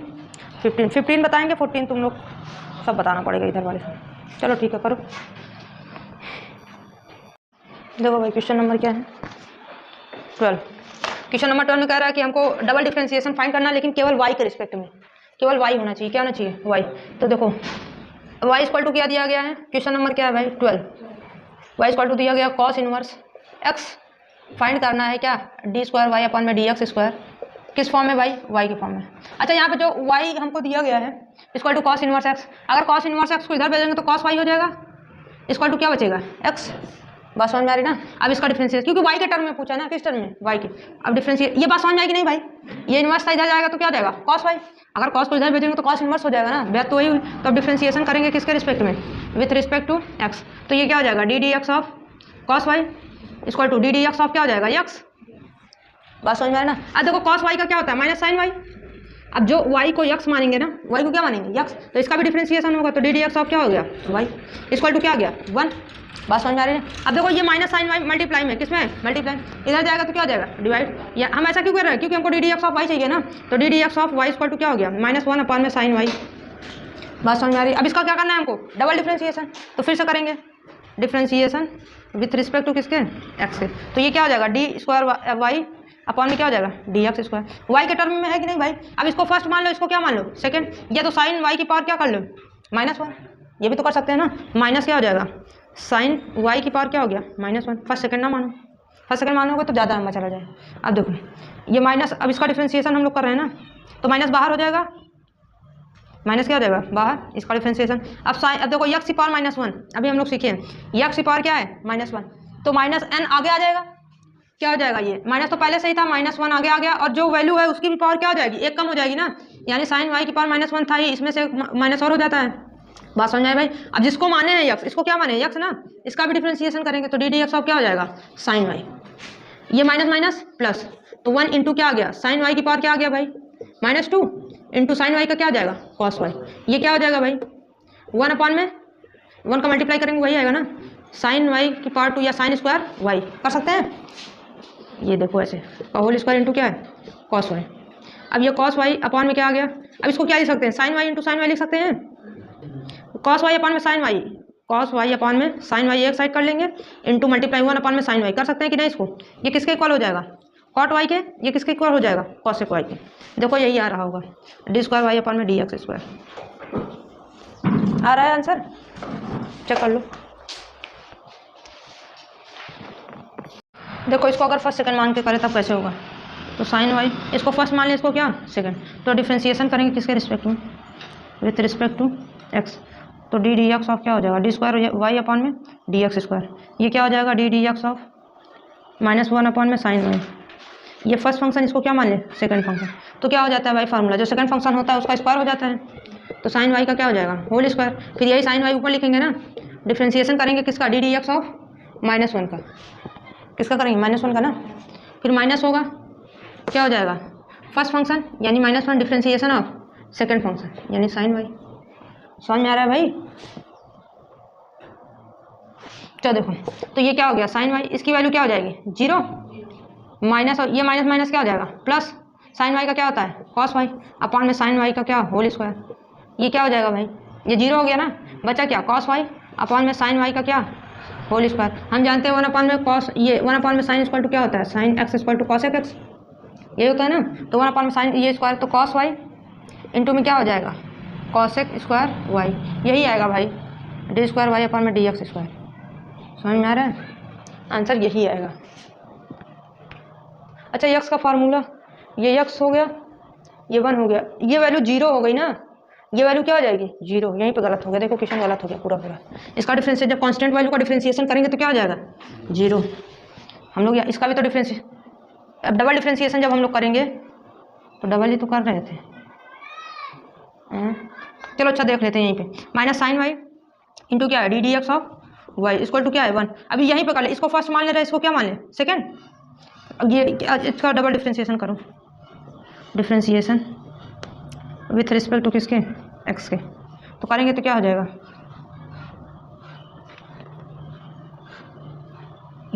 15 बताएंगे, 14 तुम लोग सब बताना पड़ेगा इधर वाले से। चलो ठीक है करो। देखो भाई क्वेश्चन नंबर क्या है 12। क्वेश्चन नंबर 12 में कह रहा है कि हमको डबल डिफरेंशिएशन फाइंड करना है, लेकिन केवल y के रिस्पेक्ट में, केवल y होना चाहिए। क्या होना चाहिए? y। तो देखो y इक्वल टू क्या दिया गया है, क्वेश्चन नंबर क्या है भाई 12। y इक्वल टू दिया गया कॉस इनवर्स x, फाइंड करना है क्या डी स्क्वायर वाई अपन में डी एक्स स्क्वायर, किस फॉर्म में भाई? y के फॉर्म में। अच्छा यहाँ पे जो y हमको दिया गया है equal to cos inverse x, अगर कॉस इनवर्स x को इधर भेजेंगे तो कॉस y हो जाएगा, इक्वल टू क्या बचेगा x। बात समझ में आ रही ना? अब इसका डिफरेंशिएट, क्योंकि y के टर्म में पूछा है ना, किस टर्म में? y के। अब डिफरेंशिएट, ये बात समझ में आएगी नहीं भाई? ये इनवर्स था इधर जाएगा तो क्या हो जाएगा? cos y। अगर cos को इधर भेजेंगे तो cos इनवर्स हो जाएगा ना, बात तो वही हुई। तो अब डिफरेंशिएशन करेंगे किसके रिस्पेक्ट में? With respect to x। तो ये क्या हो जाएगा? D d x of cos y equal to d d x of क्या हो जाएगा? x। बात समझ में आ रही ना? अब देखो cos y का क्या होता है? Minus sine y। अब जो y को x मानेंगे ना, y को क्या मानेंगे? x। तो इसका भी डिफरेंशिएशन होगा, तो डी डी एक्स ऑफ क्या हो गया? y इक्वल टू क्या आ गया? 1। बात समझ में आ रही है? अब देखो ये माइनस साइन वाई मल्टीप्लाई में, किसमें? मल्टीप्लाई, इधर जाएगा तो क्या हो जाएगा? डिवाइड। या हम ऐसा क्यों कर रहे हैं? क्योंकि हमको d d x of y चाहिए ना, तो d d x of y equal to क्या हो गया? -1 अपॉन में साइन वाई। बात समझ में आ रही है? अब इसका क्या करना है हमको? Double differentiation. तो फिर से करेंगे डिफरेंशिएशन विथ रिस्पेक्ट टू किसके? एक्स के। तो ये क्या हो जाएगा? डी स्क्वायर वाई अपॉन में क्या हो जाएगा? D x square. वाई के टर्म में है कि नहीं भाई? अब इसको फर्स्ट मान लो, इसको क्या मान लो? सेकंड। या तो साइन वाई की पावर क्या कर लो? -1। ये भी तो कर सकते हैं ना। माइनस क्या हो जाएगा? साइन वाई की पावर क्या हो गया? -1। फर्स्ट सेकंड ना मानो, फर्स्ट सेकंड मानोगे तो ज़्यादा लंबा चला जाए। अब देखो ये माइनस, अब इसका डिफरेंशिएशन हम लोग कर रहे हैं ना, तो माइनस बाहर हो जाएगा, माइनस क्या हो जाएगा? बाहर, इसका डिफरेंशिएशन। अब साइन, अब देखो x की पावर -1, अभी हम लोग सीखे हैं x की पावर क्या है? -1। तो -n आगे आ जाएगा, क्या हो जाएगा? ये माइनस तो पहले से ही था, -1 आगे आ गया, और जो वैल्यू है उसकी भी पावर क्या हो जाएगी? एक कम हो जाएगी ना, यानी साइन वाई की पावर -1 था ही, इसमें से माइनस और हो जाता है। बात समझ आए भाई? अब जिसको माने हैं x, इसको क्या माने? x ना, इसका भी डिफरेंशिएशन करेंगे तो डी डी एक्स ऑफ क्या हो जाएगा? Sine y. ये माइनस माइनस प्लस, तो 1 इंटू क्या आ गया? साइन वाई की पावर क्या आ गया भाई? -2 इंटू साइन वाई का क्या आ जाएगा? Cos y. ये क्या हो जाएगा भाई? 1 अपॉन में 1 का मल्टीप्लाई करेंगे वही आएगा ना, साइन वाई की पावर 2 या साइन स्क्वायर वाई। कर सकते हैं ये, देखो ऐसे होल स्क्वायर इंटू क्या है? Cos y. अब ये कॉस वाई अपॉन में क्या आ गया? अब इसको क्या लिख सकते हैं? Sine y into sine y लिख सकते हैं। कॉस वाई अपॉन में sine y, cos y upon में साइन वाई एक साइड कर लेंगे, इंटू मल्टीप्लाई 1 अपॉन में साइन वाई। कर सकते हैं कि नहीं इसको? ये किसके इक्वल हो जाएगा? कॉट वाई के। ये किसके इक्वल हो जाएगा? कॉसेक वाई के। देखो यही आ रहा होगा, डी स्क्वायर वाई अपॉन में डी एक्स स्क्वायर। आ रहा है आंसर? चेक कर लो। देखो इसको अगर फर्स्ट सेकंड मान के करें तब कैसे होगा? तो साइन वाई, इसको फर्स्ट मान लें, इसको क्या? सेकंड। तो डिफरेंशिएशन करेंगे किसके रिस्पेक्ट में? With respect to x. तो डी डी एक्स ऑफ क्या हो जाएगा? डी स्क्वायर वाई अपॉन में डी एक्स स्क्वायर। ये क्या हो जाएगा? D d x of -1 upon में साइन वाई। ये फर्स्ट फंक्शन, इसको क्या मान लें? Second function. तो क्या हो जाता है भाई? फार्मूला जो सेकंड फंक्शन होता है उसका स्क्वायर हो जाता है, तो साइन वाई का क्या हो जाएगा? Whole square. फिर यही साइन वाई ऊपर लिखेंगे ना, डिफरेंशिएशन करेंगे किसका? डी डी एक्स ऑफ -1 का। किसका करेंगे? -1 का ना। फिर माइनस होगा, क्या हो जाएगा? फर्स्ट फंक्शन यानी -1 डिफरेंशिएशन ऑफ सेकंड फंक्शन यानी साइन वाई। समझ में आ रहा है भाई? चलो देखो, तो ये क्या हो गया? साइन वाई, इसकी वैल्यू क्या हो जाएगी? 0 माइनस, और ये माइनस माइनस क्या हो जाएगा? प्लस। साइन वाई का क्या होता है? कॉस वाई अपॉन में साइन वाई का क्या? Whole square. ये क्या हो जाएगा भाई? ये 0 हो गया ना, बचा क्या? कॉस वाई अपॉन में साइन वाई का क्या? Whole square. हम जानते हैं 1 अपॉन में कॉस, ये 1 अपॉन में साइन इक्वल टू क्या होता है? Sine x equal to cos x, ये होता है ना। तो 1 अपॉन में साइन ये स्क्वायर, तो कॉस वाई इंटू में क्या हो जाएगा? Cosec square y. यही आएगा भाई, डी स्क्वायर वाई अपॉन में डी एक्स स्क्वायर। समझ में आ रहा है? आंसर यही आएगा। अच्छा यक्स का फार्मूला, ये यक्स हो गया, ये 1 हो गया, ये वैल्यू 0 हो गई ना, ये वैल्यू क्या हो जाएगी? 0। यहीं पे गलत हो गया, देखो क्वेश्चन गलत हो गया पूरा पूरा। इसका डिफरेंशिएशन जब कांस्टेंट वैल्यू का डिफरेंशिएशन करेंगे तो क्या हो जाएगा? 0। हम लोग इसका भी तो डिफरेंशिएशन, अब डबल डिफरेंशिएशन जब हम लोग करेंगे तो डबल ही तो कर रहे थे। चलो अच्छा देख लेते हैं यहीं पे, माइनस साइन वाई इंटू क्या है? D d x of y equal to क्या है? 1। अभी यहीं पे कर ले, इसको फर्स्ट मान ले रहे हैं, इसको क्या मान ले? सेकेंड। ये इसका डबल डिफरेंशिएशन करो, डिफरेंशिएशन विथ रिस्पेक्ट टू किसके? एक्स के। तो करेंगे तो क्या हो जाएगा?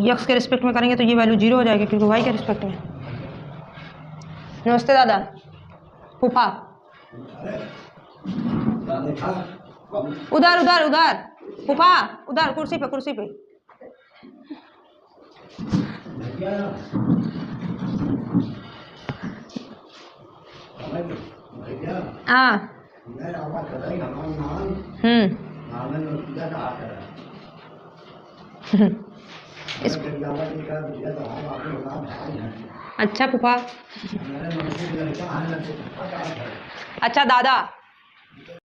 एक्स के रिस्पेक्ट में करेंगे तो ये वैल्यू 0 हो जाएगी, क्योंकि वाई के रिस्पेक्ट में। नमस्ते दादा, फूफा, उधर उधर उधर। फूफा उधर कुर्सी पे, कुर्सी पे। हाँ इस अच्छा फूफा, अच्छा दादा।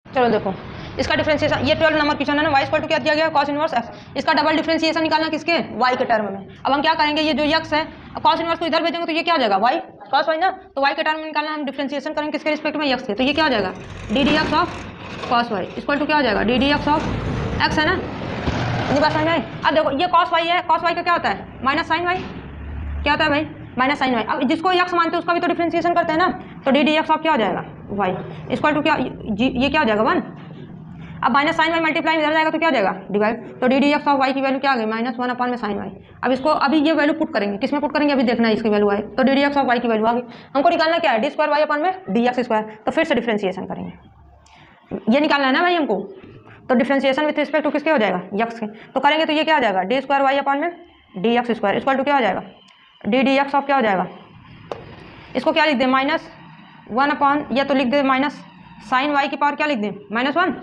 चलो देखो इसका डिफरेंशिएशन, ये 12 नंबर क्वेश्चन है ना, y इक्वल टू क्या दिया गया, cos इनवर्स f। इसका डबल डिफरेंशिएशन निकालना किसके, y के टर्म में। अब हम क्या करेंगे, ये जो x है cos इनवर्स को इधर भेजेंगे तो ये क्या हो जाएगा, y cos y ना, तो y के टर्म में निकालना, हम डिफरेंशिएशन करेंगे किसके रिस्पेक्ट में, x के। तो ये क्या हो जाएगा, d d x of cos y equal to क्या हो जाएगा, d d x of x है ना। ये बात समझ में आई। अब देखो ये cos y है, cos y का क्या होता है, माइनस साइन y। क्या होता है भाई, माइनस साइन y। अब जिसको x मानते हैं उसका भी तो डिफरेंशिएशन करते हैं ना, तो डी डी एक्स ऑफ क्या हो जाएगा, y इक्वल टू क्या, ये क्या हो जाएगा 1। अब माइनस साइन वाई मल्टीप्लाई इधर जाएगा तो क्या हो जाएगा, डिवाइड। तो d d x of y की वैल्यू क्या आ गई, -1 अपॉन में साइन वाई। अब इसको अभी ये वैल्यू पुट करेंगे, किसमें पुट करेंगे, अभी देखना है इसकी वैल्यू आए। तो d d x of y की वैल्यू आ गई। हमको निकालना क्या है, डी स्क्वायर वाई अपॉन में डी एक्स स्क्वायर। तो फिर से डिफरेंशिएशन करेंगे, ये निकालना है ना भाई हमको। तो डिफरेंशिएशन विथ रिस्पेक्ट टू किसके हो जाएगा, यक्स के। तो करेंगे तो ये क्या हो जाएगा, डी स्क्वायर वाई अपॉन में d x square equal to क्या हो जाएगा, डी डी एक्स ऑफ क्या हो जाएगा। इसको क्या लिख दें, -1 अपॉन, या तो लिख दे माइनस साइन वाई की पावर क्या लिख दें, -1।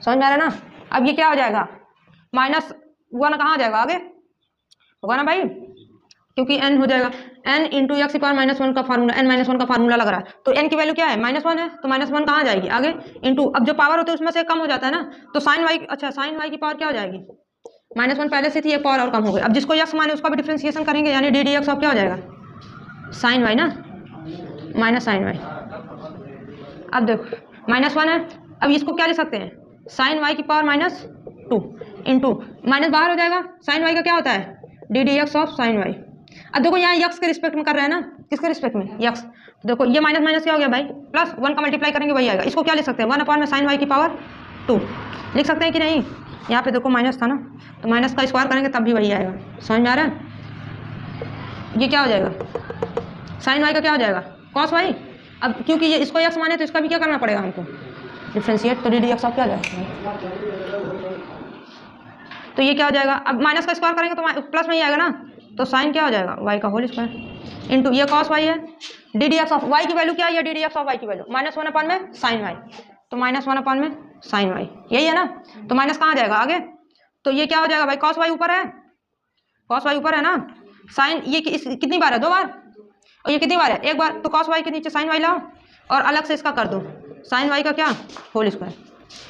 समझ में आ रहा है ना। अब ये क्या हो जाएगा, -1 कहाँ आ जाएगा, आगे होगा ना भाई, क्योंकि n हो जाएगा, n इंटू एक्स की पावर -1 का फार्मूला, n-1 का फार्मूला लग रहा है। तो n की वैल्यू क्या है, -1 है, तो -1 कहाँ आ जाएगी, आगे इंटू। अब जो पावर होती है उसमें से कम हो जाता है ना, तो साइन वाई, अच्छा साइन वाई की पावर क्या हो जाएगी, -1 पहले से थी, एक पावर और कम हो गई। अब जिसको यक्स माने उसका भी डिफरेंशिएशन करेंगे, यानी डी डी एक्स ऑफ क्या हो जाएगा, साइन वाई ना, माइनस साइन वाई। अब देखो -1 है, अब इसको क्या लिख सकते हैं, साइन वाई की पावर -2 इंटू, माइनस बाहर हो जाएगा, साइन वाई का क्या होता है, d d x of sine y. अब देखो यहाँ यक्स के रिस्पेक्ट में कर रहे हैं ना, किसके रिस्पेक्ट में, यक्स। देखो ये माइनस माइनस क्या हो गया भाई, +1 का मल्टीप्लाई करेंगे वही आएगा। इसको क्या लिख सकते हैं, 1 अपॉन में साइन वाई की पावर 2 लिख सकते हैं कि नहीं। यहाँ पे देखो माइनस था ना, तो माइनस का स्क्वायर करेंगे तब भी वही आएगा। समझ में आ रहा है। ये क्या हो जाएगा, साइन वाई का क्या हो जाएगा, कॉस वाई। अब क्योंकि ये इसको यक्स माने तो इसका भी क्या करना पड़ेगा हमको, डिफ्रेंशिएट। तो डी डी एक्स ऑफ क्या हो जाएगा, तो ये क्या हो जाएगा, अब माइनस का स्क्वायर करेंगे तो प्लस में ही आएगा ना, तो साइन क्या हो जाएगा, वाई का होल स्क्वायर इंटू ये कॉस वाई है, d d x of y की वैल्यू क्या है, ये d d x of y की वैल्यू -1 अपॉन में साइन वाई, तो -1 अपॉन में साइन वाई, यही है ना। तो माइनस कहाँ जाएगा आगे, तो ये क्या हो जाएगा भाई, कॉस वाई ऊपर है, कॉस वाई ऊपर है ना, साइन ये कितनी बार है, 2 बार, और ये कितनी बार है, 1 बार। तो कॉस वाई के नीचे साइन वाई लाओ और अलग से इसका कर दो साइन वाई का क्या, होल स्क्वायर।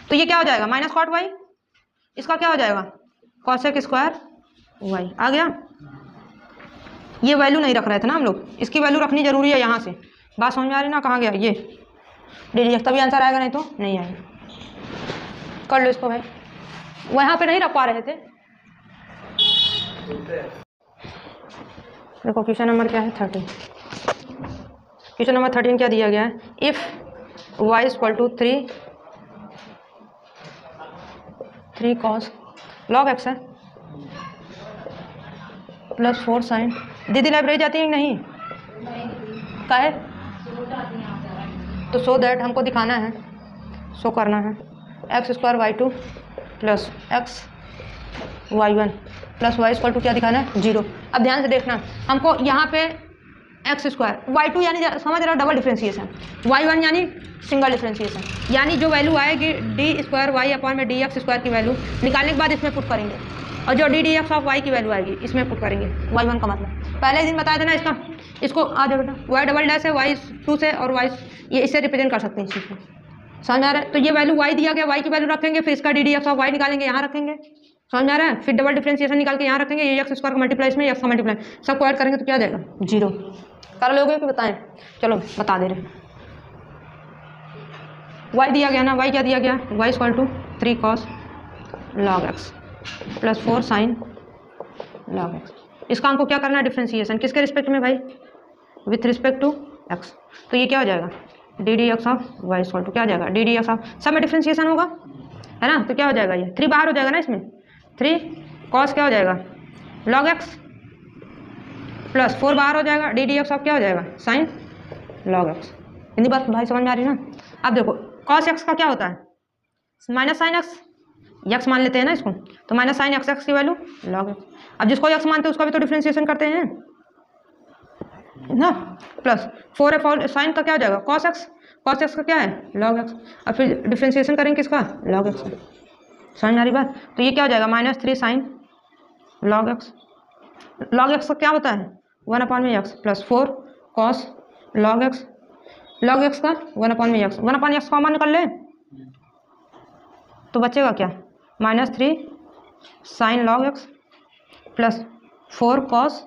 तो ये क्या हो जाएगा, माइनस कॉट वाई, इसका क्या हो जाएगा, कॉसेक स्क्वायर वाई। आ गया। ये वैल्यू नहीं रख रहे थे ना हम लोग, इसकी वैल्यू रखनी जरूरी है यहाँ से। बात समझ में आ रही ना, कहाँ गया ये डी डी एक्स, तभी आंसर आएगा, नहीं तो नहीं आएगा। कर लो इसको भाई, वो यहाँ पे नहीं रख पा रहे थे। देखो क्वेश्चन नंबर क्या है, 13। क्वेश्चन नंबर 13 क्या दिया गया है, if y equal to 3 cos log x है +4 sin। दीदी लाइब्रेरी जाती है नहीं, का है तो सो दैट हमको दिखाना है, शो करना है x² y2 plus x y1 plus y equal to क्या दिखाना है, 0। अब ध्यान से देखना, हमको यहाँ पे x² y2 यानी समझ रहा, डबल डिफ्रेंशिएशन, y1 यानी सिंगल डिफ्रेंशिएशन, यानी जो वैल्यू आएगी d² y अपॉन में dx² की वैल्यू निकालने के बाद इसमें पुट करेंगे, और जो d d x of y की वैल्यू आएगी इसमें पुट करेंगे, y1 का मतलब पहले ही दिन बताया था ना इसका। इसको आ जाओ बेटा, y डबल डैश है y2 से, और y ये इससे रिप्रेजेंट कर सकते हैं इस चीज़ को। समझ आ रहा है। तो ये वैल्यू y दिया गया, y की वैल्यू रखेंगे, फिर इसका d d x of y निकालेंगे, यहाँ रखेंगे। समझ आ रहा है। फिर डबल डिफ्रेंशिएशन निकाल के यहाँ रखेंगे, ये x² का मल्टीप्लाई इसमें, x का मल्टीप्लाई सबको ऐड करेंगे तो क्या आ जाएगा, 0। कर लोगे कि बताएं, चलो बता दे रहे। y दिया गया ना, y क्या दिया गया, y equal to 3 cos log x plus 4 sin log x। इसका हमको क्या करना है, डिफ्रेंशिएशन किसके रिस्पेक्ट में भाई, विथ रिस्पेक्ट टू x। तो ये क्या हो जाएगा, d d x of y equal to क्या हो जाएगा, डी डी एक्स ऑफ, सब में डिफ्रेंशिएशन होगा है ना, तो क्या हो जाएगा, ये 3 बाहर हो जाएगा ना इसमें, 3 cos क्या हो जाएगा log x प्लस 4 बाहर हो जाएगा, डी डी एक्स ऑफ क्या हो जाएगा, sin log x। इतनी बात भाई समझ में आ रही ना। अब देखो cos x का क्या होता है, माइनस साइन x, यक्स मान लेते हैं ना इसको, तो माइनस साइन एक्स एक्स की वैल्यू लॉग एक्स। अब जिसको यक्स मानते हैं उसका भी तो डिफ्रेंशिएशन करते हैं ना, प्लस 4 साइन का क्या हो जाएगा कॉस एक्स का क्या है लॉग एक्स। अब फिर डिफ्रेंशिएशन करेंगे किसका लॉग एक्स का, समझ में आ रही बात। तो ये क्या हो जाएगा -3 साइन लॉग एक्स का क्या होता है 1/x plus 4 cos log x का 1/x कॉमन कर ले तो बचेगा क्या -3 sine log x plus 4 cos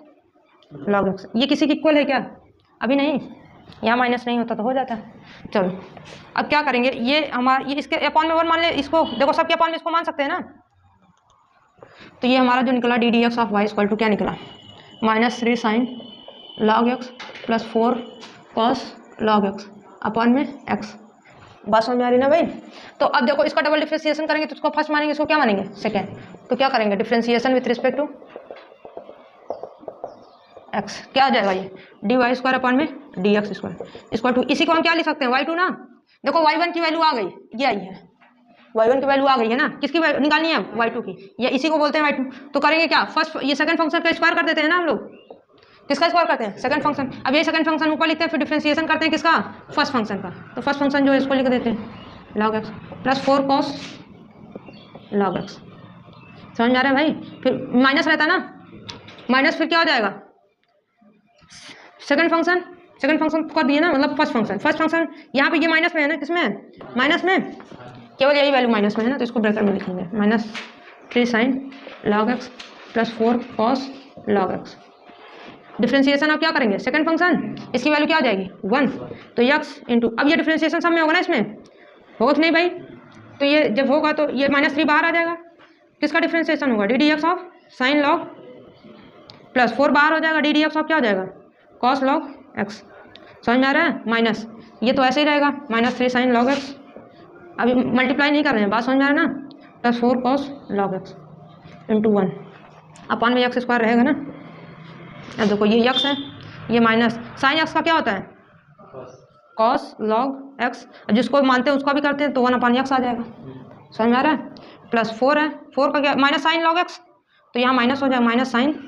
log x. ये किसी की इक्वल है क्या, अभी नहीं, यहाँ माइनस नहीं होता तो हो जाता है। चलो अब क्या करेंगे, ये हमारा ये इसके अपॉन में 1 मान ले, इसको देखो सबके अपॉन में इसको मान सकते हैं ना। तो ये हमारा जो निकला ddx of y equal to क्या निकला -3 sine log x plus 4 cos log x upon में x। बात समझ में आ रही ना भाई। तो अब देखो इसका डबल डिफ्रेंशिएशन करेंगे तो इसको फर्स्ट मानेंगे, इसको क्या मानेंगे सेकेंड। तो क्या करेंगे differentiation with respect to x, क्या आ जाएगा ये dy स्क्वायर अपॉन में dx स्क्वायर इक्वल टू, इसी को हम क्या लिख सकते हैं y2 ना। देखो y1 की वैल्यू आ गई, ये आई है y1 की वैल्यू आ गई है ना, किसकी निकालनी है y2 की, या इसी को बोलते हैं y2। तो करेंगे क्या फर्स्ट ये सेकंड फंक्शन का स्क्वायर कर देते हैं ना हम लोग, किसका स्क्वायर करते हैं सेकंड फंक्शन। अब ये सेकंड फंक्शन ऊपर लिखते हैं, फिर डिफ्रेंशिएशन करते हैं किसका फर्स्ट फंक्शन का। तो फर्स्ट फंक्शन जो है इसको लिख देते हैं log x plus 4 cos log x. समझ में आ रहा है भाई। फिर माइनस रहता है ना, माइनस फिर क्या हो जाएगा सेकंड फंक्शन कर दिए ना, मतलब फर्स्ट फंक्शन यहाँ पे ये माइनस में है ना, किसमें माइनस में, केवल यही वैल्यू माइनस में है ना, तो इसको ब्रैकेट में लिखेंगे -3 sine log x plus 4 cos log x. Differentiation अब क्या करेंगे सेकंड फंक्शन, इसकी वैल्यू क्या आ जाएगी 1, तो x इंटू, अब ये डिफ्रेंशिएशन सब में होगा ना, इसमें होगा कि नहीं भाई। तो ये जब होगा तो ये -3 बाहर आ जाएगा, किसका डिफ्रेंशिएशन होगा ddx of sine log plus 4 बाहर हो जाएगा ddx ऑफ क्या हो जाएगा कॉस लॉग एक्स। समझ में आ रहा है, माइनस ये तो ऐसे ही रहेगा -3 साइन लॉग एक्स, अभी मल्टीप्लाई नहीं कर रहे हैं, बात समझ में आ रहा है ना, plus 4 cos log x into 1 upon में x स्क्वायर रहेगा ना। अब देखो ये x है, ये माइनस साइन x का क्या होता है कॉस लॉग एक्स, जिसको मानते हैं उसका भी करते हैं तो 1/x आ जाएगा। समझ में आ रहा है, प्लस 4 है, 4 का क्या माइनस साइन लॉग एक्स, तो यहाँ माइनस हो जाएगा minus sign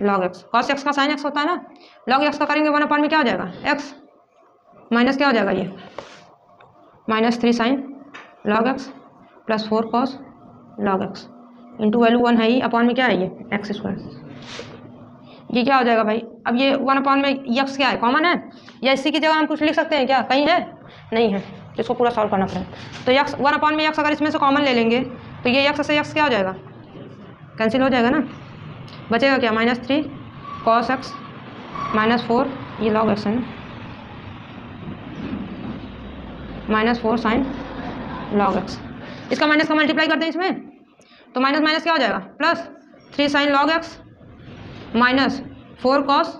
log x, cos x का साइन एक्स होता है ना, लॉग एक्स का करेंगे 1/में क्या हो जाएगा x माइनस क्या हो जाएगा ये -3 sine log x plus 4 cos log x into value 1 है ही, अपॉन में क्या है ये एक्स स्क्वायर। ये क्या हो जाएगा भाई, अब ये 1/में x क्या है कॉमन है, या इसी की जगह हम कुछ लिख सकते हैं क्या, कहीं है नहीं है, तो इसको पूरा सॉल्व करना पड़ेगा। तो x 1/में x अगर इसमें से कॉमन ले लेंगे तो ये x से x क्या हो जाएगा कैंसिल हो जाएगा ना, बचेगा क्या -3 कॉस एक्स -4 ये लॉग एक्स है ना, -4 साइन लॉग एक्स, इसका माइनस का मल्टीप्लाई करते हैं इसमें, तो माइनस माइनस क्या हो जाएगा +3 sine log x -4 cos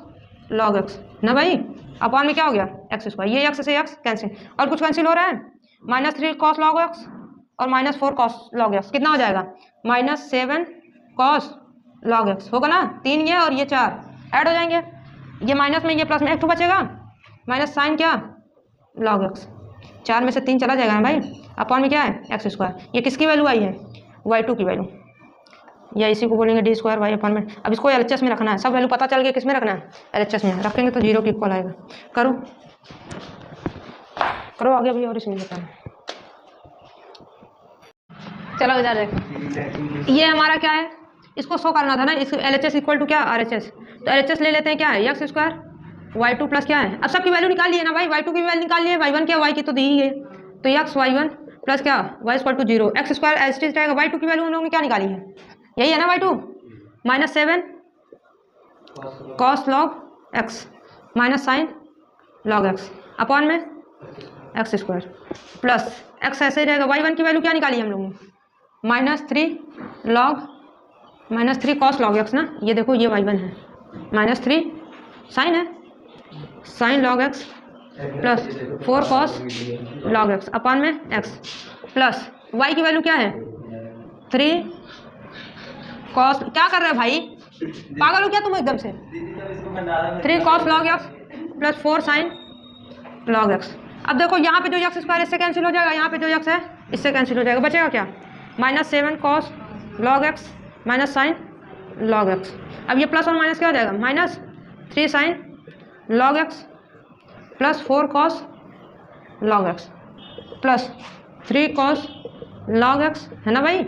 log x ना भाई, अपॉन में क्या हो गया एक्स स्क्वायर, ये एक्स से एक्स कैंसिल, और कुछ कैंसिल हो रहा है -3 कॉस लॉग एक्स और -4 कॉस लॉग एक्स, कितना हो जाएगा -7 कॉस लॉग एक्स होगा ना, 3 ये और ये 4 ऐड हो जाएंगे, ये माइनस में ये प्लस में एक तो बचेगा माइनस साइन क्या लॉग एक्स, 4 में से 3 चला जाएगा ना भाई, अपॉन में क्या है एक्स स्क्वायर। ये किसकी वैल्यू आई है y2 की वैल्यू, या इसी को बोलेंगे d स्क्वायर y अपॉन में। अब इसको LHS में रखना है, सब वैल्यू पता चल गया, किस में रखना है LHS में रखेंगे तो 0 की इक्वल आएगा। करो आगे भी, और इसमें बताना, चलो इधर देखो, ये हमारा क्या है, इसको शो करना था ना, इस LHS इक्वल टू क्या RHS, तो LHS ले लेते हैं, क्या है एक्स स्क्वायर y2 प्लस क्या है, अब सबकी वैल्यू निकाल लिए ना भाई, y2 की वैल्यू निकाल लिए, y1 क्या y की तो दी ही है, तो x y1 प्लस क्या y equal to 0, x square as it रहेगा, y2 की वैल्यू हम लोगों ने क्या निकाली है, यही है ना y2 -7 cos log x minus sign log x upon में एक्स स्क्वायर प्लस एक्स ऐसे ही रहेगा, y1 की वैल्यू क्या निकाली हम लोगों ने -3 कॉस लॉग एक्स ना, ये देखो ये y1 है, -3 साइन है sign log x plus 4 cos log x upon में एक्स प्लस y की वैल्यू क्या है 3 कॉस, क्या कर रहे हो भाई, पागल हो क्या तुम एकदम से, 3 cos log x plus 4 sign log x. अब देखो यहाँ पे जो एक्स स्क्वायर इससे कैंसिल हो जाएगा, यहाँ पे जो एक्स है इससे कैंसिल हो जाएगा, बचेगा क्या -7 cos log x minus sine log x। अब ये प्लस और माइनस क्या हो जाएगा, -3 sin log x plus 4 cos log x plus 3 cos log x, है ना भाई,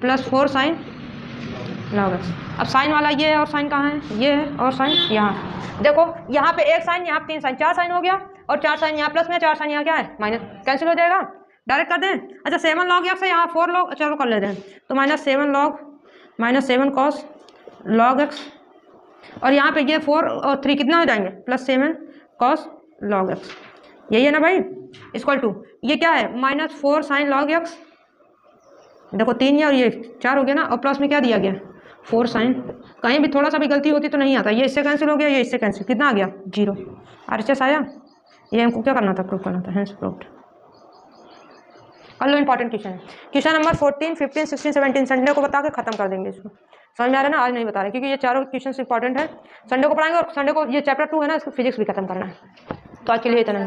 प्लस 4 sin log x। अब साइन वाला ये है और साइन कहाँ है, ये है, और साइन यहाँ। देखो यहाँ पे एक साइन, यहाँ पे 3 साइन, 4 साइन हो गया, और 4 साइन यहाँ प्लस में, 4 साइन यहाँ क्या है माइनस, कैंसिल हो जाएगा। डायरेक्ट कर दें। अच्छा 7 log x है, यहाँ 4 log, चलो कर लेते हैं। तो -7 cos log x, और यहाँ पे ये 4 और 3 कितना हो जाएंगे, +7 cos log x। यही है ना भाई, इक्वल टू ये क्या है, -4 sin log x। देखो 3 है और ये 4 हो गया ना, और प्लस में क्या दिया गया, 4 sin। कहीं भी थोड़ा सा भी गलती होती तो नहीं आता, ये इससे कैंसिल हो गया, ये इससे कैंसिल, कितना आ गया 0। RHS आया। ये हमको क्या करना था, प्रूव करना था, हेंस प्रूव्ड। कर लो, इंपॉर्टेंट क्वेश्चन है। क्वेश्चन नंबर 14, 15, 16, 17 संडे को बता के खत्म कर देंगे इसको। समझ में आ रहा है ना, आज नहीं बता रहे क्योंकि ये चारों क्वेश्चन इंपॉर्टेंट है। संडे को पढ़ाएंगे, और संडे को ये चैप्टर 2 है ना, इसको फिजिक्स भी खत्म करना है। तो आज के लिए इतना है।